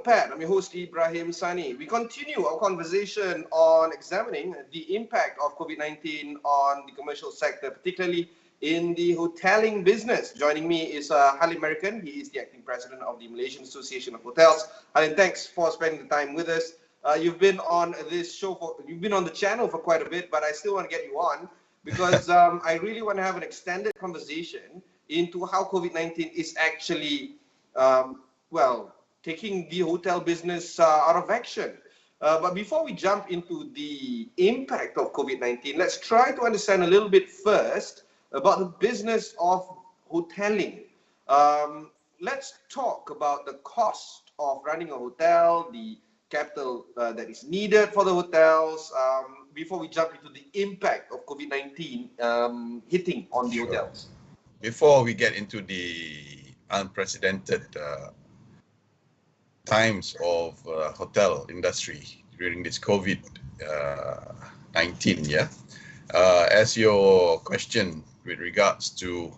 Notepad. I'm your host, Ibrahim Sani. We continue our conversation on examining the impact of COVID-19 on the commercial sector, particularly in the hoteling business. Joining me is Halim Merican. He is the acting president of the Malaysian Association of Hotels. Halim, thanks for spending the time with us. You've been on this show you've been on the channel for quite a bit, but I still want to get you on because I really want to have an extended conversation into how COVID-19 is actually, taking the hotel business out of action. But before we jump into the impact of COVID-19, let's try to understand a little bit first about the business of hoteling. Let's talk about the cost of running a hotel, the capital that is needed for the hotels, before we jump into the impact of COVID-19 hitting on the hotels. Before we get into the unprecedented times of hotel industry during this COVID-19, as your question with regards to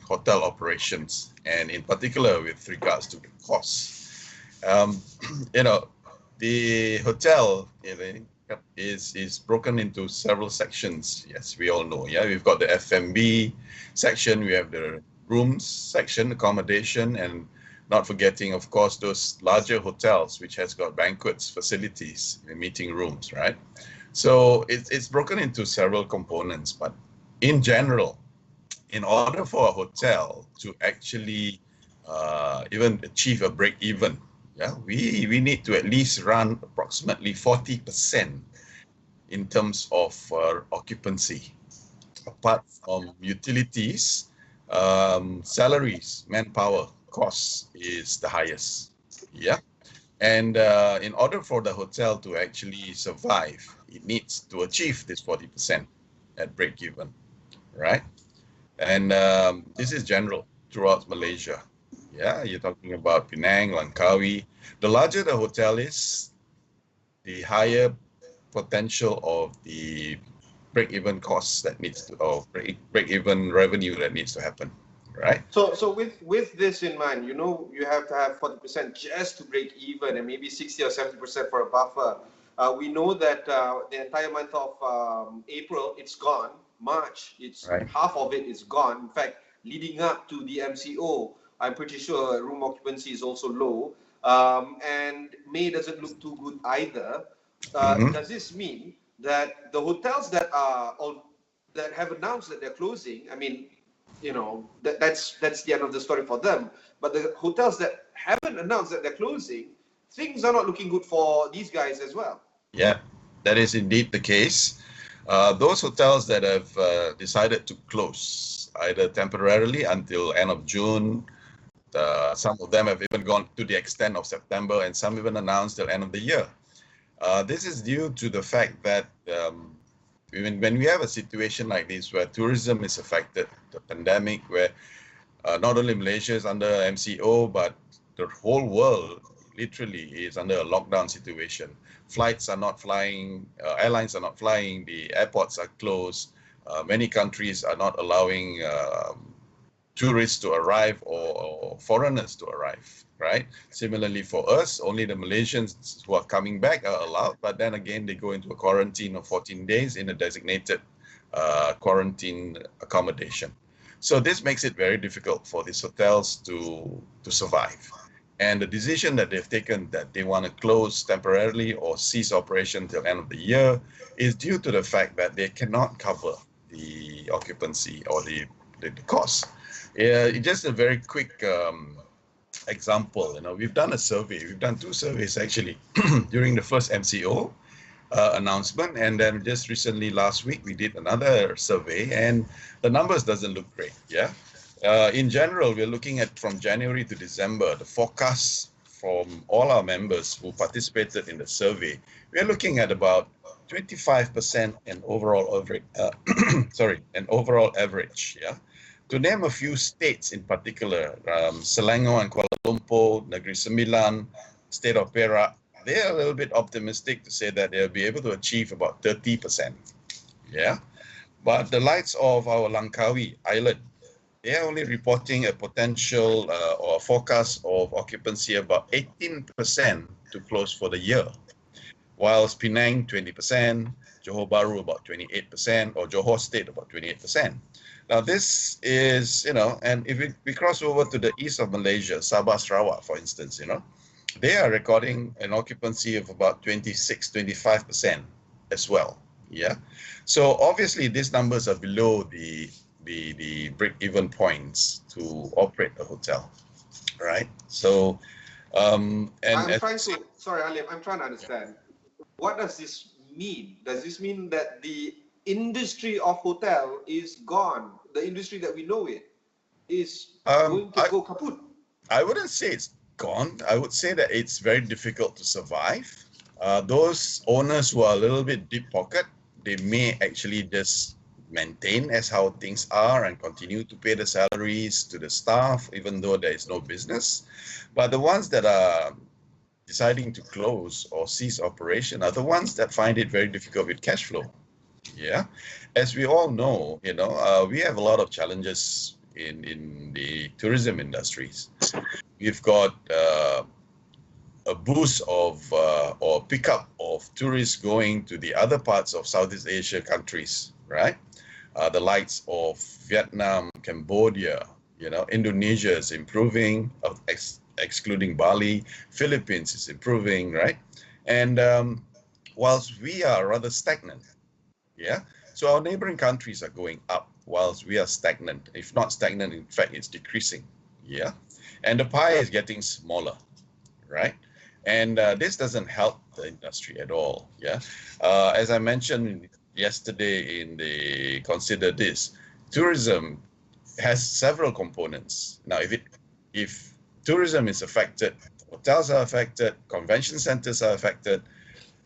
hotel operations and in particular with regards to the costs, the hotel is broken into several sections. Yes, we all know. Yeah, we've got the F&B section, we have the rooms section, accommodation, and not forgetting, of course, those larger hotels which has got banquets, facilities, meeting rooms, right? So it's broken into several components, but in general, in order for a hotel to actually even achieve a break even, we need to at least run approximately 40% in terms of occupancy. Apart from utilities, salaries, manpower costs is the highest. And in order for the hotel to actually survive, it needs to achieve this 40% at break even, right? And this is general throughout Malaysia. You're talking about Penang, Langkawi. The larger the hotel is, the higher potential of the break-even costs that needs to, or break-even revenue that needs to happen, right? So with this in mind, you have to have 40% just to break even, and maybe 60 or 70% for a buffer. We know that the entire month of April, it's gone. March, it's right. Half of it is gone. In fact, leading up to the MCO, I'm pretty sure room occupancy is also low. And May doesn't look too good either. Does this mean that the hotels that have announced that they're closing, I mean, that's the end of the story for them. But the hotels that haven't announced that they're closing, things are not looking good for these guys as well. Yeah, that is indeed the case. Those hotels that have decided to close, either temporarily until end of June, some of them have even gone to the extent of September, and some even announced till end of the year. This is due to the fact that when we have a situation like this where tourism is affected, the pandemic, where not only Malaysia is under MCO, but the whole world literally is under a lockdown situation. Flights are not flying, airlines are not flying, the airports are closed. Many countries are not allowing tourists to arrive or foreigners to arrive, right? Similarly for us, only the Malaysians who are coming back are allowed, but then again, they go into a quarantine of 14 days in a designated quarantine accommodation. So this makes it very difficult for these hotels to survive. And the decision that they've taken that they want to close temporarily or cease operation till end of the year is due to the fact that they cannot cover the occupancy or the cost. Just a very quick example, we've done a survey. We've done 2 surveys actually during the first MCO announcement, and then just recently last week we did another survey, and the numbers doesn't look great. In general, we're looking at from January to December, the forecast from all our members who participated in the survey, we're looking at about 25% an overall average. An overall average. To name a few states in particular, Selangor and Kuala Lumpur, Negeri Sembilan, State of Perak, they're a little bit optimistic to say that they'll be able to achieve about 30%. But the likes of our Langkawi Island, they are only reporting a potential or a forecast of occupancy about 18% to close for the year, whilst Penang 20%, Johor Bahru about 28%, or Johor State about 28%. Now this is, and if we cross over to the east of Malaysia, Sabah, Sarawak, for instance, they are recording an occupancy of about 26, 25% as well. Yeah. So obviously these numbers are below the break-even points to operate a hotel, right? So, sorry, Halim, I'm trying to understand. What does this mean? Does this mean that the industry of hotel is gone? The industry that we know it is going to go kaput? I wouldn't say it's gone. I would say that it's very difficult to survive. Those owners who are a little bit deep pocket, they may actually just maintain as how things are and continue to pay the salaries to the staff, even though there is no business. But the ones that are deciding to close or cease operation are the ones that find it very difficult with cash flow. Yeah, as we all know, we have a lot of challenges in the tourism industries. We've got a boost of or pickup of tourists going to the other parts of Southeast Asia countries, right? The likes of Vietnam, Cambodia, Indonesia is improving, excluding Bali. Philippines is improving, right? And whilst we are rather stagnant, yeah. So our neighboring countries are going up, whilst we are stagnant. If not stagnant, in fact, it's decreasing, yeah. And the pie is getting smaller, right? And this doesn't help the industry at all, yeah. As I mentioned yesterday in the Consider This, tourism has several components. Now, if tourism is affected, hotels are affected, convention centers are affected,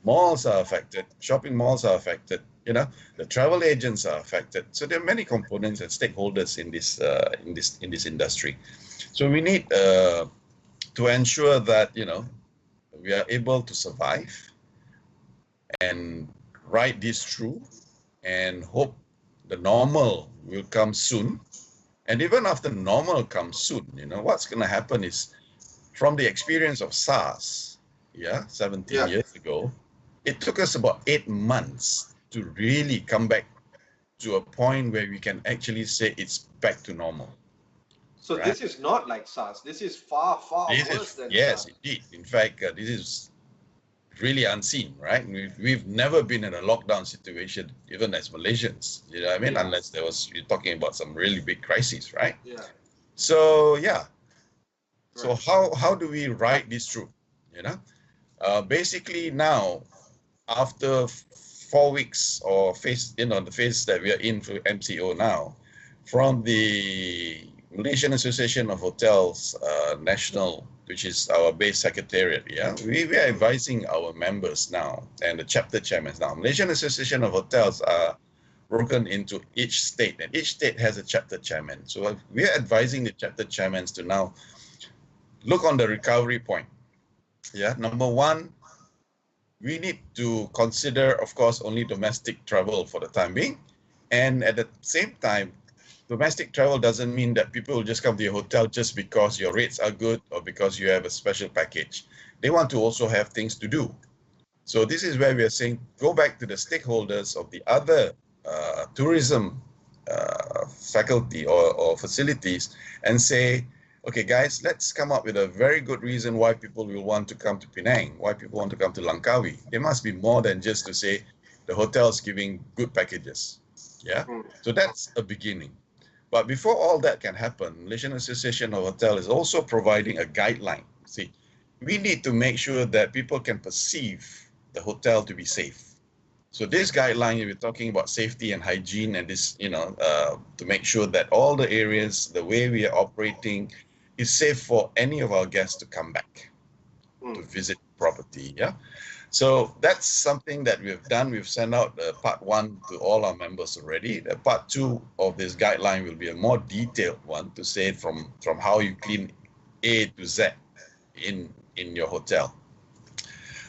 malls are affected, shopping malls are affected, the travel agents are affected. So there are many components and stakeholders in this industry. So we need to ensure that we are able to survive and ride this through and hope the normal will come soon. And even after normal comes soon, what's going to happen is, from the experience of SARS, 17 years ago, it took us about 8 months to really come back to a point where we can actually say it's back to normal. So right? This is not like SARS. This is far, far worse than SARS. Yes, indeed. In fact, this is really unseen, right? We've never been in a lockdown situation, even as Malaysians. You know what I mean? Unless you're talking about some really big crises, right? Yeah. So So how do we ride this through? Basically now, after 4 weeks or the phase that we are in for MCO now, from the Malaysian Association of Hotels National, which is our base secretariat, we are advising our members now and the chapter chairmen now. Malaysian Association of Hotels are broken into each state, and each state has a chapter chairman. So we are advising the chapter chairmen to now look on the recovery point. Number one, we need to consider, of course, only domestic travel for the time being. And at the same time, domestic travel doesn't mean that people will just come to your hotel just because your rates are good or because you have a special package. They want to also have things to do. So this is where we are saying, go back to the stakeholders of the other tourism faculty or facilities and say, okay, guys, let's come up with a very good reason why people will want to come to Penang, why people want to come to Langkawi. There must be more than just to say the hotel's giving good packages. So that's a beginning. But before all that can happen, Malaysian Association of Hotels is also providing a guideline. See, we need to make sure that people can perceive the hotel to be safe. So this guideline, we're talking about safety and hygiene, and this, to make sure that all the areas, the way we are operating, is safe for any of our guests to come back to visit property. So that's something that we've done. We've sent out part 1 to all our members already. The part 2 of this guideline will be a more detailed one to say from how you clean A to Z in your hotel.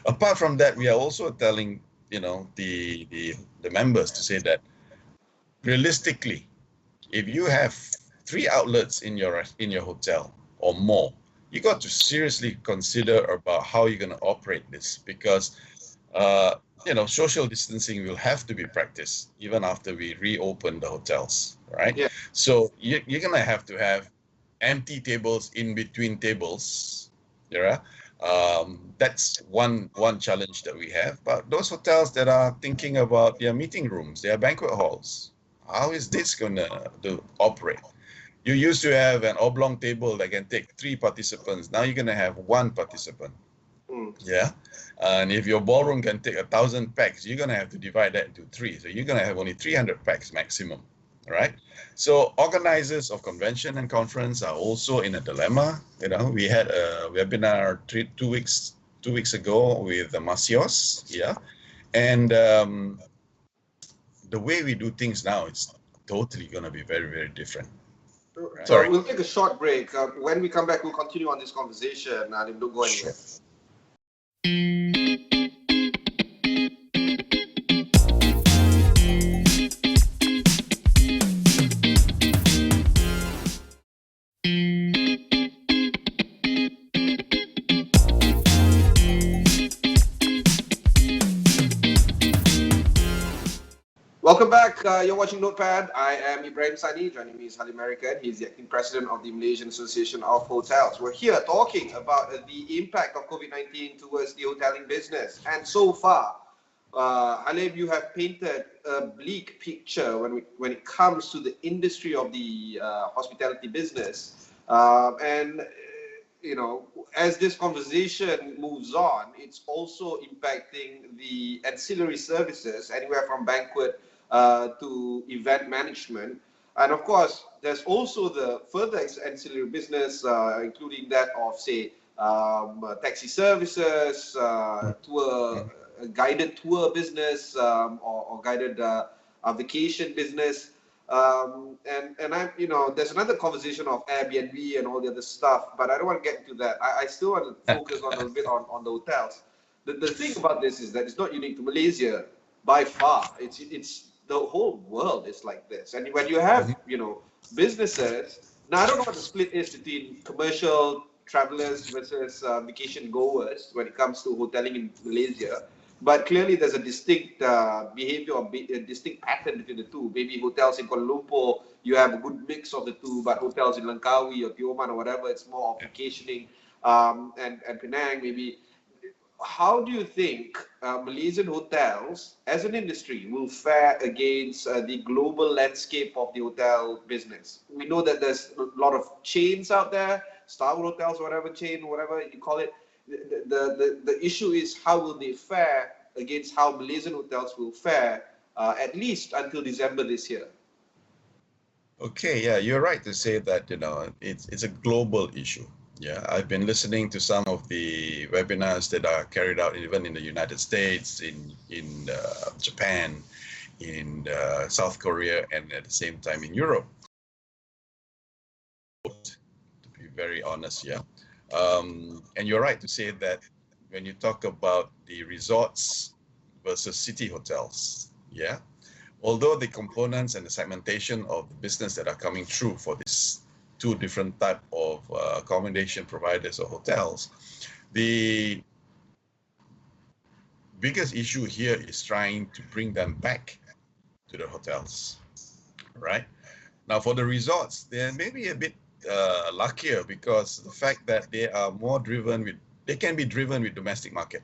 Apart from that, we are also telling the members to say that realistically, if you have 3 outlets in your hotel or more, you got to seriously consider about how you're going to operate this, because social distancing will have to be practiced even after we reopen the hotels, right? Yeah. So you're going to have empty tables in between tables. Yeah. That's one challenge that we have. But those hotels that are thinking about their meeting rooms, their banquet halls, how is this going to operate? You used to have an oblong table that can take 3 participants. Now you're going to have 1 participant. Mm. Yeah. And if your ballroom can take 1,000 packs, you're going to have to divide that into 3. So you're going to have only 300 packs maximum, right? So organizers of convention and conference are also in a dilemma. We had a webinar 2 weeks ago with the Masios, yeah. And the way we do things now, it's totally going to be very, very different. Right? Sorry. We'll take a short break. When we come back, we'll continue on this conversation. And don't go anywhere. Sure. Welcome back. You're watching Notepad. I am Ibrahim Sani. Joining me is Halim Merican. He's the acting president of the Malaysian Association of Hotels. We're here talking about the impact of COVID-19 towards the hoteling business. And so far, Halim, you have painted a bleak picture when it comes to the industry of the hospitality business. As this conversation moves on, it's also impacting the ancillary services, anywhere from banquet to event management. And of course, there's also the further ancillary business, including that of, say, taxi services, guided tour business, or guided vacation business. And I'm, there's another conversation of Airbnb and all the other stuff, but I don't want to get into that. I still want to focus on a little bit on the hotels. The thing about this is that it's not unique to Malaysia by far. It's the whole world is like this. And when you have, businesses, now I don't know what the split is between commercial travelers versus vacation goers when it comes to hoteling in Malaysia. But clearly, there's a distinct behavior or a distinct pattern between the two. Maybe hotels in Kuala Lumpur, you have a good mix of the two, but hotels in Langkawi or Tioman or whatever, it's more of vacationing. And Penang, maybe. How do you think Malaysian hotels, as an industry, will fare against the global landscape of the hotel business? We know that there's a lot of chains out there, Starwood Hotels, whatever chain, whatever you call it. The issue is how will they fare against how Malaysian hotels will fare at least until December this year. Okay, yeah, you're right to say that it's a global issue. Yeah, I've been listening to some of the webinars that are carried out even in the United States, in Japan, in South Korea, and at the same time in Europe. To be very honest, yeah. And you're right to say that when you talk about the resorts versus city hotels, yeah, although the components and the segmentation of the business that are coming through for these 2 different type of accommodation providers or hotels, the biggest issue here is trying to bring them back to the hotels, right? Now, for the resorts, they're maybe a bit luckier because the fact that they are more driven with, they can be driven with domestic market.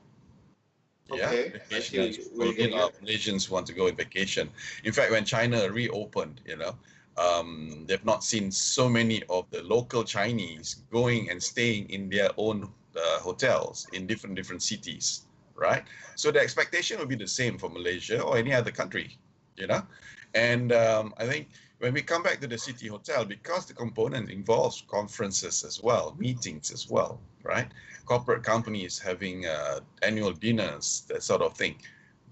Yeah, okay. vacationers, Malaysians want to go on vacation. In fact, when China reopened, they've not seen so many of the local Chinese going and staying in their own hotels in different cities, right? So the expectation will be the same for Malaysia or any other country, And I think when we come back to the city hotel, because the component involves conferences as well, meetings as well, right? Corporate companies having annual dinners, that sort of thing,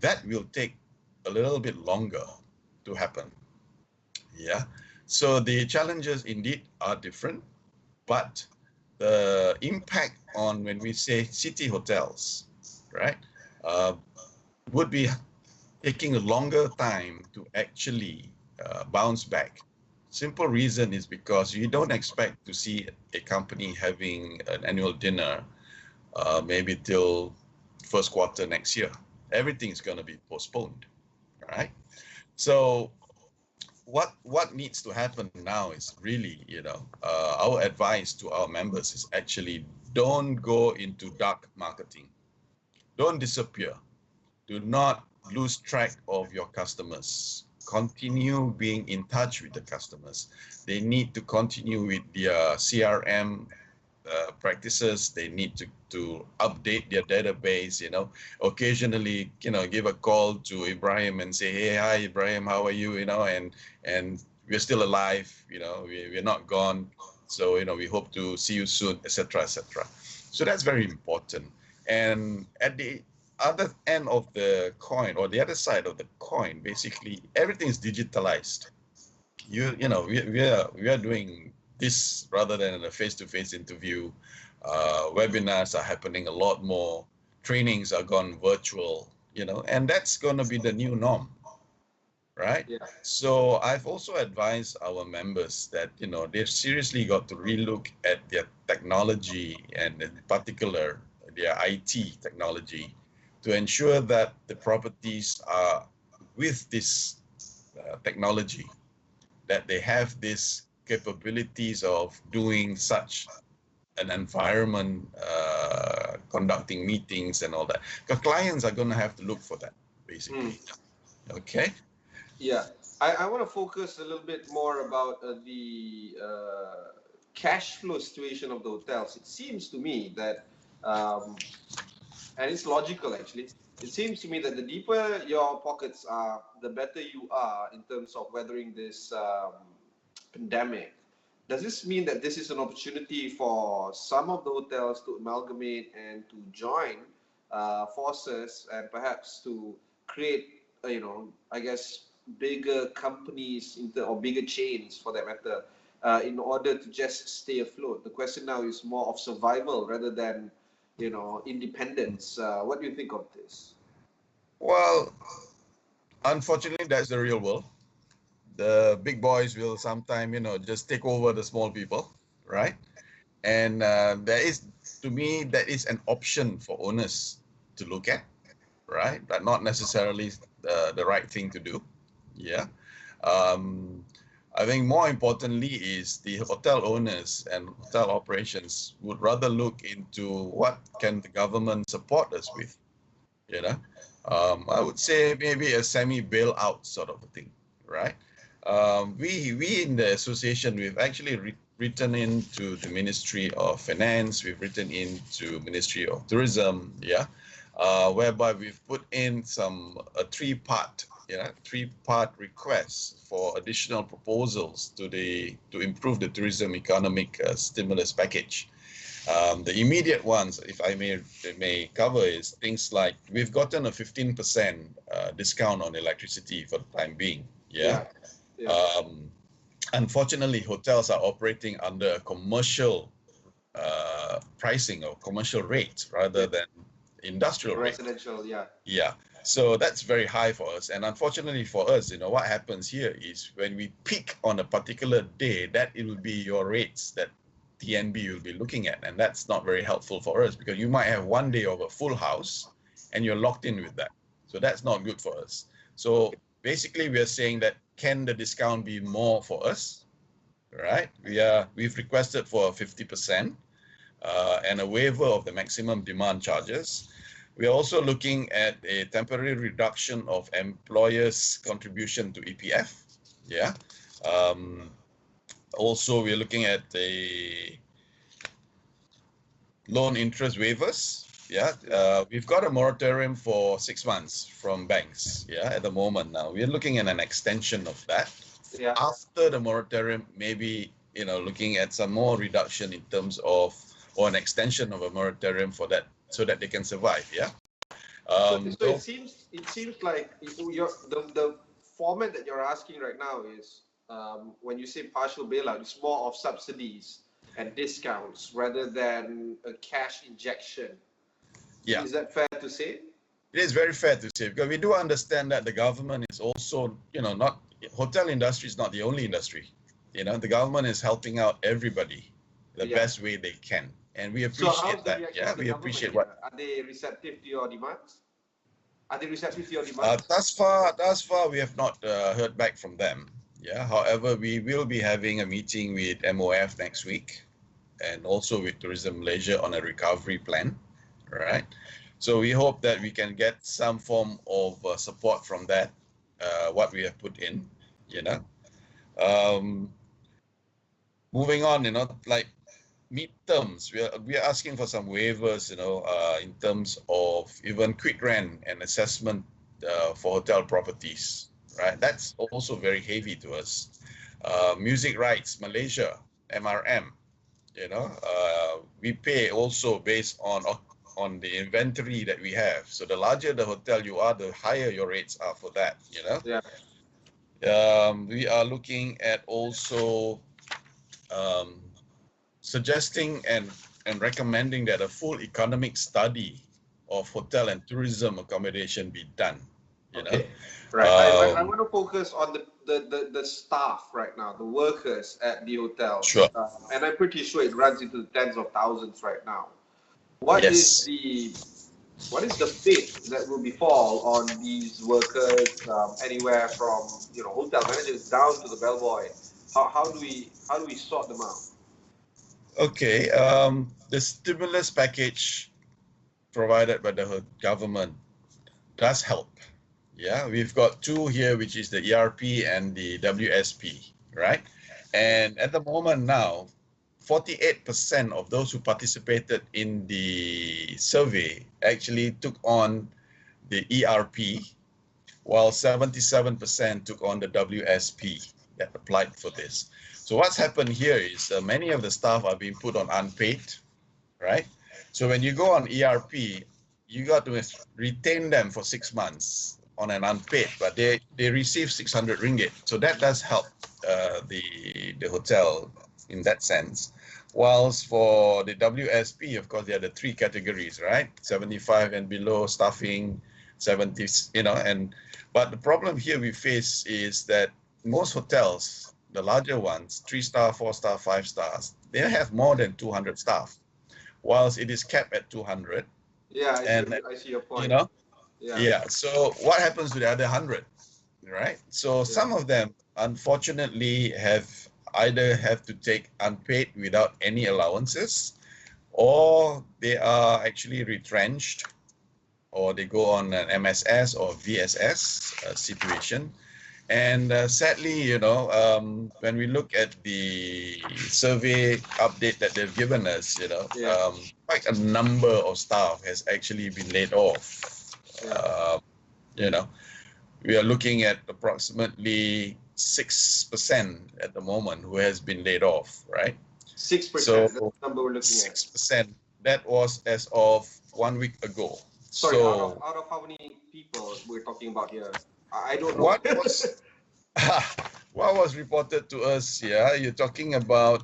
that will take a little bit longer to happen. Yeah. So the challenges indeed are different, but the impact on when we say city hotels, right, would be taking a longer time to actually bounce back. Simple reason is because you don't expect to see a company having an annual dinner maybe till first quarter next year. Everything is going to be postponed, right? So what needs to happen now is really, our advice to our members is actually don't go into dark marketing. Don't disappear. Do not lose track of your customers. Continue being in touch with the customers. They need to continue with their CRM practices. They need to update their database, occasionally, give a call to Ibrahim and say, hey, hi, Ibrahim, how are you? And we're still alive, we're not gone. So, we hope to see you soon, etc., etc. So that's very important. And at the other end of the coin, or the other side of the coin, basically everything is digitalized. We are doing this rather than a face-to-face interview. Webinars are happening a lot more. Trainings are gone virtual, and that's going to be the new norm, right? Yeah. So I've also advised our members that, they've seriously got to relook at their technology, and in particular, their IT technology, to ensure that the properties are with this technology, that they have these capabilities of doing such an environment, conducting meetings and all that. Because clients are going to have to look for that, basically. Okay? Yeah. I want to focus a little bit more about the cash flow situation of the hotels. It seems to me that, and it's logical actually, it seems to me that the deeper your pockets are, the better you are in terms of weathering this pandemic. Does this mean that this is an opportunity for some of the hotels to amalgamate and to join forces, and perhaps to create, I guess, bigger companies or bigger chains for that matter, in order to just stay afloat? The question now is more of survival rather than, independence. What do you think of this? Well, unfortunately, that's the real world. The big boys will sometime, just take over the small people, right? And to me, that is an option for owners to look at, right? But not necessarily the right thing to do. Yeah. I think more importantly is the hotel owners and hotel operations would rather look into what can the government support us with, I would say maybe a semi-bailout sort of a thing, right? We in the association, we've actually written into the Ministry of Finance, we've written into Ministry of Tourism, whereby we've put in a three-part request for additional proposals to improve the tourism economic stimulus package. The immediate ones, if I may cover, is things like we've gotten a 15% discount on electricity for the time being. Yeah. Unfortunately, hotels are operating under commercial pricing or commercial rates rather than industrial rates. Residential, yeah. Yeah. So that's very high for us. And unfortunately for us, what happens here is when we peak on a particular day, that it will be your rates that TNB will be looking at. And that's not very helpful for us, because you might have one day of a full house and you're locked in with that. So that's not good for us. So basically we are saying that, can the discount be more for us? Right? We've requested for 50% and a waiver of the maximum demand charges. We are also looking at a temporary reduction of employers' contribution to EPF. Yeah. Also, we're looking at the loan interest waivers. Yeah. We've got a moratorium for 6 months from banks. Yeah. At the moment now, we're looking at an extension of that. Yeah. After the moratorium, maybe, looking at some more reduction in terms of, or an extension of a moratorium for that, so that they can survive. Yeah. So it seems like the format that you're asking right now is, when you say partial bailout, it's more of subsidies and discounts rather than a cash injection. Yeah. Is that fair to say? It is very fair to say, because we do understand that the government is also, hotel industry is not the only industry. the government is helping out everybody the Yeah. best way they can, and we So how's appreciate the that. reaction Yeah, of the we government appreciate here? what. Are they receptive to your demands? Are they receptive to your demands? Thus far, we have not heard back from them. Yeah. However, we will be having a meeting with MOF next week, and also with Tourism Malaysia on a recovery plan. Right. So we hope that we can get some form of support from that. What we have put in. You know. Um, Moving on. Like midterms, we are asking for some waivers. In terms of even quick rent and assessment for hotel properties, right? That's also very heavy to us. Music rights, Malaysia, MRM, we pay also based on the inventory that we have. So the larger the hotel you are, the higher your rates are for that. Yeah. We are looking at also um, suggesting and recommending that a full economic study of hotel and tourism accommodation be done. Okay. Right. I want to focus on the staff right now, the workers at the hotels, Sure. and I'm pretty sure it runs into the tens of thousands right now. What is Yes. the fate that will befall on these workers, anywhere from hotel managers down to the bellboy? How do we sort them out? Okay. The stimulus package provided by the government does help. Yeah, we've got two here, which is the ERP and the WSP, right? And at the moment now, 48% of those who participated in the survey actually took on the ERP, while 77% took on the WSP that applied for this. So what's happened here is many of the staff are being put on unpaid, right? So when you go on ERP, you got to retain them for 6 months on an unpaid, but they receive 600 ringgit. So that does help the hotel in that sense. Whilst for the WSP, of course, there are the three categories, right? 75 and below staffing, 70s, but the problem here we face is that most hotels, the larger ones, 3-star, 4-star, 5 stars, they have more than 200 staff, whilst it is capped at 200. Yeah, And I see your you point. know, Yeah. yeah. So what happens to the other 100, right? So Yeah. some of them, unfortunately, have to take unpaid without any allowances, or they are actually retrenched, or they go on an MSS or VSS situation. And sadly, when we look at the survey update that they've given us, Yeah. quite a number of staff has actually been laid off. Yeah. You know, we are looking at approximately 6% at the moment who has been laid off, right? 6%. So That's the number we're looking at. 6%. That was as of 1 week ago. Sorry, So out of how many people we're talking about here? I don't know. what was what was reported to us? Yeah, you're talking about.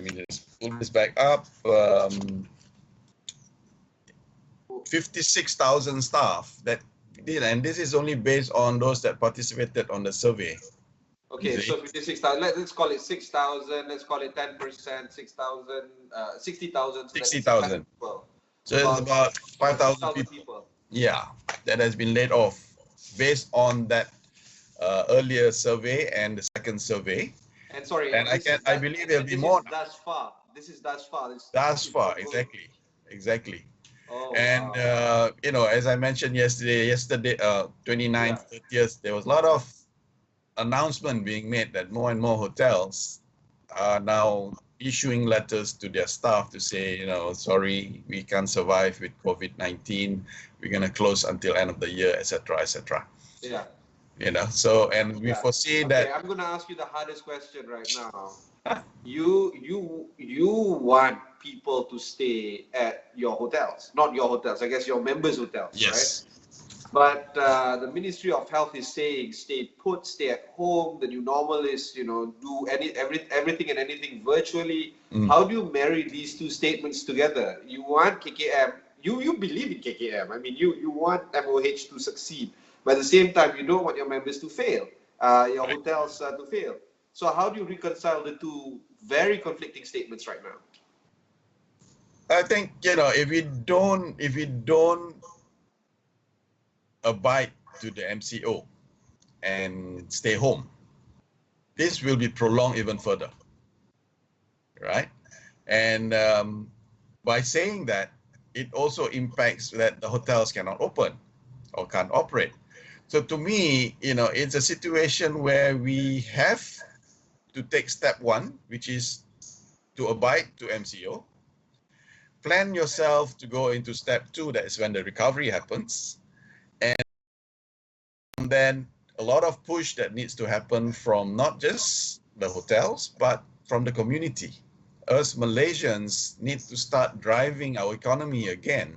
Let's pull this back up. 56,000 staff that did, and this is only based on those that participated on the survey. Okay, so 56,000. Let's call it 6,000. Let's call it 10%. 6,000. 60,000. 60,000. People. So it's about 5,000 people. Yeah, that has been laid off based on that earlier survey and the second survey. And sorry, and I believe there'll be more. Thus far. This is thus far. Thus far, exactly. Oh, And wow. as I mentioned yesterday, 29th, 30th, there was a lot of announcement being made that more and more hotels are now issuing letters to their staff to say, sorry, we can't survive with COVID-19. We're going to close until end of the year, etc., etc. Yeah. So, and we foresee that. Okay, I'm going to ask you the hardest question right now. You want people to stay at your hotels, not your hotels, I guess your members' hotels, Yes. right? But the Ministry of Health is saying stay put, stay at home. The new normal is, do everything and anything virtually. How do you marry these two statements together? You want KKM, you believe in KKM. I mean, you want MOH to succeed, but at the same time, you don't want your members to fail, your hotels to fail. So how do you reconcile the two very conflicting statements right now? I think, if we don't abide to the MCO and stay home, this will be prolonged even further, right? And by saying that, it also impacts that the hotels cannot open or can't operate. So to me, it's a situation where we have to take step one, which is to abide to MCO. Plan yourself to go into step two, that is when the recovery happens. And then a lot of push that needs to happen from not just the hotels, but from the community. Us Malaysians need to start driving our economy again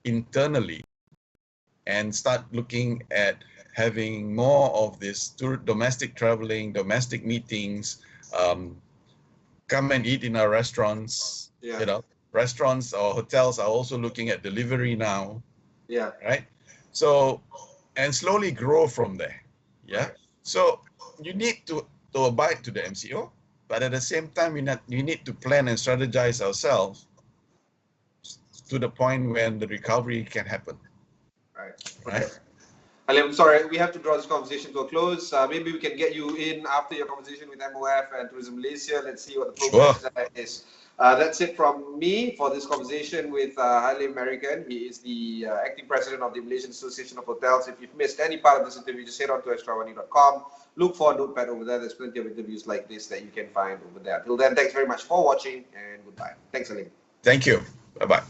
internally and start looking at having more of this domestic traveling, domestic meetings, come and eat in our restaurants. Yeah. Restaurants or hotels are also looking at delivery now. Yeah. Right? So, and slowly grow from there. Yeah. Right. So you need to abide to the MCO, but at the same time, we need to plan and strategize ourselves to the point when the recovery can happen. Right. Right? Okay. Halim, sorry, we have to draw this conversation to a close. Maybe we can get you in after your conversation with MOF and Tourism Malaysia. Let's see what the progress is. That's it from me for this conversation with Halim Merican. He is the acting president of the Malaysian Association of Hotels. If you've missed any part of this interview, just head on to astrawani.com. Look for Notepad over there. There's plenty of interviews like this that you can find over there. Till then, thanks very much for watching and goodbye. Thanks, Halim. Thank you. Bye-bye.